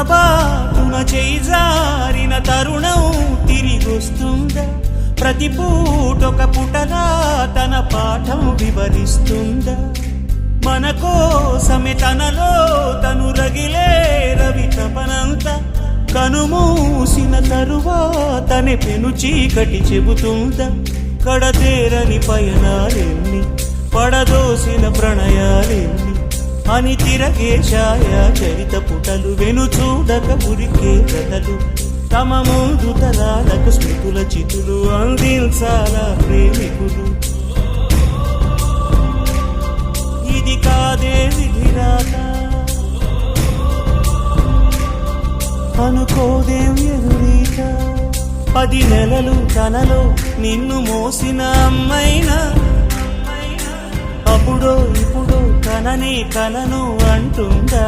పొరపాటున చేయి జారిన తరుణం తిరిగొస్తుందా? ప్రతి పూటొక పుటలా తన పాఠం వివరిస్తుందా? మన కోసమే తనలో తను రగిలే రవి తపనంత కనుమూసిన తరువాతనే పెను చీకటి చెబుతుందా? కడతేరని పయనాలెన్ని, పడదోసిన ప్రణయాలెన్ని అని తిరగే ఛాయా చరిత పుటలు, వెను చూడక ఉరికే కథలు, తమ ముందు తరాలకు స్మృతుల చితులు అందించాలా ప్రేమికులు. ఇది కాదే విధిరాత, అనుకోదేం ఎదురీత. 10 నెలలు తనలో నిన్ను మోసిన అమ్మైనా, అప్పుడో ఇప్పుడో కనని కనను అంటుందా?